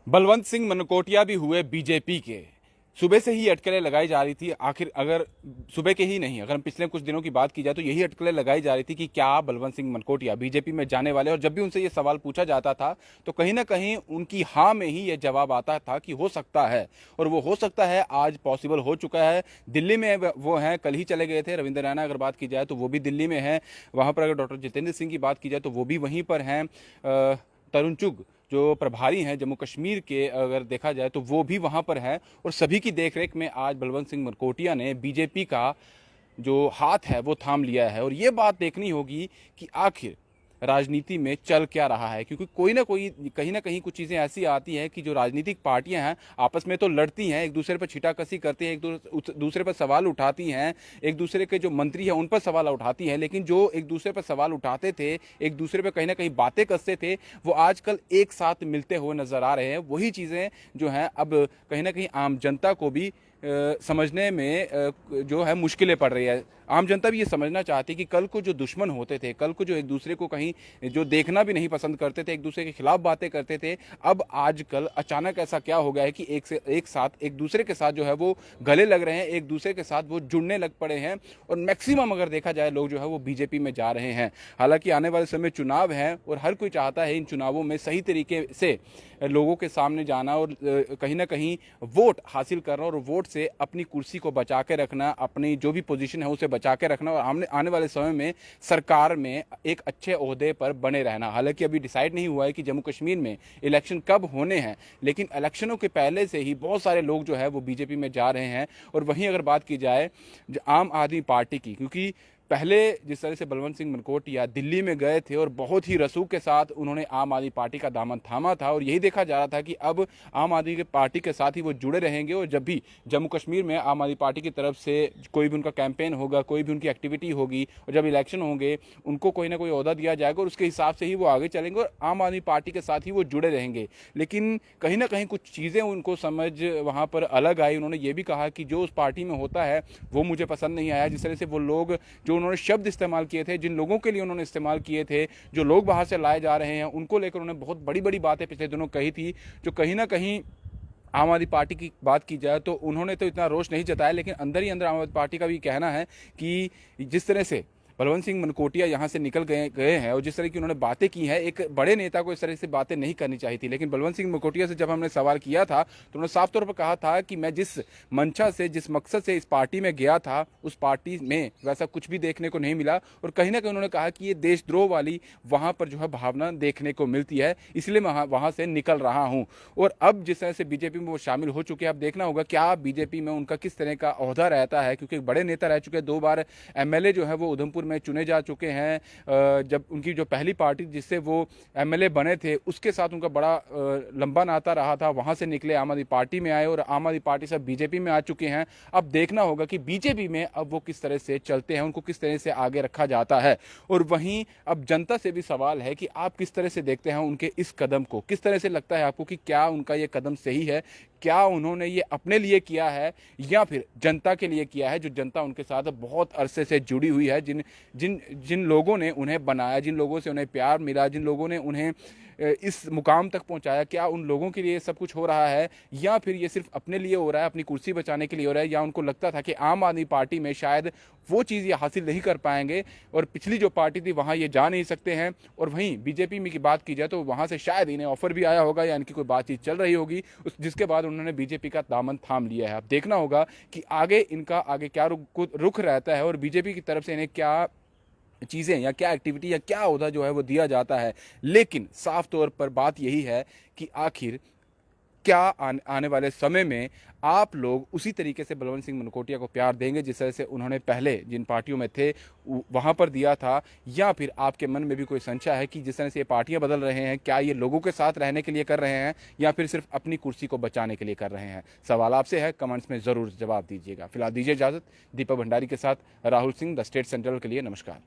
बलवंत सिंह मनकोटिया भी हुए बीजेपी के। सुबह से ही अटकलें लगाई जा रही थी। आखिर अगर सुबह के ही नहीं, अगर हम पिछले कुछ दिनों की बात की जाए तो यही अटकलें लगाई जा रही थी कि क्या बलवंत सिंह मनकोटिया बीजेपी में जाने वाले। और जब भी उनसे ये सवाल पूछा जाता था तो कहीं ना कहीं उनकी हाँ में ही ये जवाब आता था कि हो सकता है। और वो हो सकता है आज पॉसिबल हो चुका है। दिल्ली में वो हैं, कल ही चले गए थे। रविंद्र रैना अगर बात की जाए तो वो भी दिल्ली में है। वहाँ पर अगर डॉक्टर जितेंद्र सिंह की बात की जाए तो वो भी वहीं पर हैं। तरुण चुग जो प्रभारी हैं जम्मू कश्मीर के, अगर देखा जाए तो वो भी वहाँ पर हैं। और सभी की देखरेख में आज बलवंत सिंह मनकोटिया ने बीजेपी का जो हाथ है वो थाम लिया है। और ये बात देखनी होगी कि आखिर राजनीति में चल क्या रहा है, क्योंकि कोई ना कोई कहीं ना कहीं कुछ चीज़ें ऐसी आती हैं कि जो राजनीतिक पार्टियां हैं आपस में तो लड़ती हैं, एक दूसरे पर छीटाकशी करती हैं, एक दूसरे पर सवाल उठाती हैं, एक दूसरे के जो मंत्री हैं उन पर सवाल उठाती हैं। लेकिन जो एक दूसरे पर सवाल उठाते थे, एक दूसरे पर कहीं ना कहीं बातें कसते थे, वो आजकल एक साथ मिलते हुए नजर आ रहे हैं। वही चीज़ें जो हैं अब कहीं ना कहीं आम जनता को भी समझने में जो है मुश्किलें पड़ रही है। आम जनता भी ये समझना चाहती है कि कल को जो दुश्मन होते थे, कल को जो एक दूसरे को कहीं जो देखना भी नहीं पसंद करते थे, एक दूसरे के खिलाफ बातें करते थे, अब आजकल अचानक ऐसा क्या हो गया है कि एक साथ एक दूसरे के साथ जो है वो गले लग रहे हैं, एक दूसरे के साथ वो जुड़ने लग पड़े हैं। और मैक्सिमम अगर देखा जाए लोग जो है वो बीजेपी में जा रहे हैं। हालांकि आने वाले समय चुनाव हैं और हर कोई चाहता है इन चुनावों में सही तरीके से लोगों के सामने जाना और कहीं ना कहीं वोट हासिल करना और वोट से अपनी कुर्सी को बचा के रखना, अपनी जो भी पोजीशन है उसे बचा के रखना और आने वाले समय में सरकार में एक अच्छे ओहदे पर बने रहना। हालांकि अभी डिसाइड नहीं हुआ है कि जम्मू कश्मीर में इलेक्शन कब होने हैं, लेकिन इलेक्शनों के पहले से ही बहुत सारे लोग जो है वो बीजेपी में जा रहे हैं। और वहीं अगर बात की जाए आम आदमी पार्टी की, क्योंकि पहले जिस तरह से बलवंत सिंह मनकोटिया दिल्ली में गए थे और बहुत ही रसूख के साथ उन्होंने आम आदमी पार्टी का दामन थामा था और यही देखा जा रहा था कि अब आम आदमी पार्टी के साथ ही वो जुड़े रहेंगे। और जब भी जम्मू कश्मीर में आम आदमी पार्टी की तरफ से कोई भी उनका कैंपेन होगा, कोई भी उनकी एक्टिविटी होगी और जब इलेक्शन होंगे उनको कोई ना कोई ओहदा दिया जाएगा और उसके हिसाब से ही वो आगे चलेंगे और आम आदमी पार्टी के साथ ही वो जुड़े रहेंगे। लेकिन कहीं ना कहीं कुछ चीज़ें उनको समझ वहाँ पर अलग आई। उन्होंने ये भी कहा कि जो उस पार्टी में होता है वो मुझे पसंद नहीं आया। जिस तरह से वो लोग जो उन्होंने शब्द इस्तेमाल किए थे, जिन लोगों के लिए उन्होंने इस्तेमाल किए थे, जो लोग बाहर से लाए जा रहे हैं, उनको लेकर उन्होंने बहुत बड़ी बड़ी बातें पिछले दिनों कही थी, जो कहीं ना कहीं आम आदमी पार्टी की बात की जाए तो उन्होंने तो इतना रोष नहीं जताया, लेकिन अंदर ही अंदर आम आदमी पार्टी का भी कहना है कि जिस तरह से बलवंत सिंह मनकोटिया यहाँ से निकल गए हैं और जिस तरह की उन्होंने बातें की हैं, एक बड़े नेता को इस तरह से बातें नहीं करनी चाहिए थी। लेकिन बलवंत सिंह मनकोटिया से जब हमने सवाल किया था तो उन्होंने साफ तौर पर कहा था कि मैं जिस मंशा से, जिस मकसद से इस पार्टी में गया था, उस पार्टी में वैसा कुछ भी देखने को नहीं मिला। और कहीं ना कहीं उन्होंने कहा कि ये देशद्रोह वाली वहाँ पर जो है भावना देखने को मिलती है, इसलिए मैं वहाँ से निकल रहा हूँ। और अब जिस तरह से बीजेपी में वो शामिल हो चुके हैं, अब देखना होगा क्या बीजेपी में उनका किस तरह का ओहदा रहता है, क्योंकि एक बड़े नेता रह चुके हैं, 2 बार एमएलए जो है वो उधमपुर में चुने जा चुके हैं। जब उनकी जो पहली पार्टी जिससे वो एमएलए बने थे उसके साथ उनका बड़ा लंबा नाता रहा था, वहां से निकले आम आदमी पार्टी में आए और आम आदमी पार्टी से बीजेपी में आ चुके हैं। अब देखना होगा कि बीजेपी में अब वो किस तरह से चलते हैं, उनको किस तरह से आगे रखा जाता है। और वहीं अब जनता से भी सवाल है कि आप किस तरह से देखते हैं उनके इस कदम को, किस तरह से लगता है आपको कि क्या उनका ये कदम सही है, क्या उन्होंने ये अपने लिए किया है या फिर जनता के लिए किया है, जो जनता उनके साथ बहुत अरसे से जुड़ी हुई है, जिन जिन जिन लोगों ने उन्हें बनाया, जिन लोगों से उन्हें प्यार मिला, जिन लोगों ने उन्हें इस मुकाम तक पहुंचाया, क्या उन लोगों के लिए सब कुछ हो रहा है या फिर ये सिर्फ अपने लिए हो रहा है, अपनी कुर्सी बचाने के लिए हो रहा है, या उनको लगता था कि आम आदमी पार्टी में शायद वो चीज़ ये हासिल नहीं कर पाएंगे और पिछली जो पार्टी थी वहाँ ये जा नहीं सकते हैं। और वहीं बीजेपी में की बात की जाए तो वहाँ से शायद इन्हें ऑफर भी आया होगा या इनकी कोई बातचीत चल रही होगी, जिसके बाद उन्होंने बीजेपी का दामन थाम लिया है। अब देखना होगा कि इनका आगे क्या रुख रहता है और बीजेपी की तरफ से इन्हें क्या चीज़ें या क्या एक्टिविटी या क्या ओहदा जो है वो दिया जाता है। लेकिन साफ तौर पर बात यही है कि आखिर क्या आने वाले समय में आप लोग उसी तरीके से बलवंत सिंह मनकोटिया को प्यार देंगे जिस तरह से उन्होंने पहले जिन पार्टियों में थे वहां पर दिया था, या फिर आपके मन में भी कोई संशय है कि जिस तरह से ये पार्टियां बदल रहे हैं, क्या ये लोगों के साथ रहने के लिए कर रहे हैं या फिर सिर्फ अपनी कुर्सी को बचाने के लिए कर रहे हैं? सवाल आपसे है, कमेंट्स में ज़रूर जवाब दीजिएगा। फिलहाल दीजिए इजाज़त। दीपक भंडारी के साथ Rahul Singh, the state central के लिए। नमस्कार।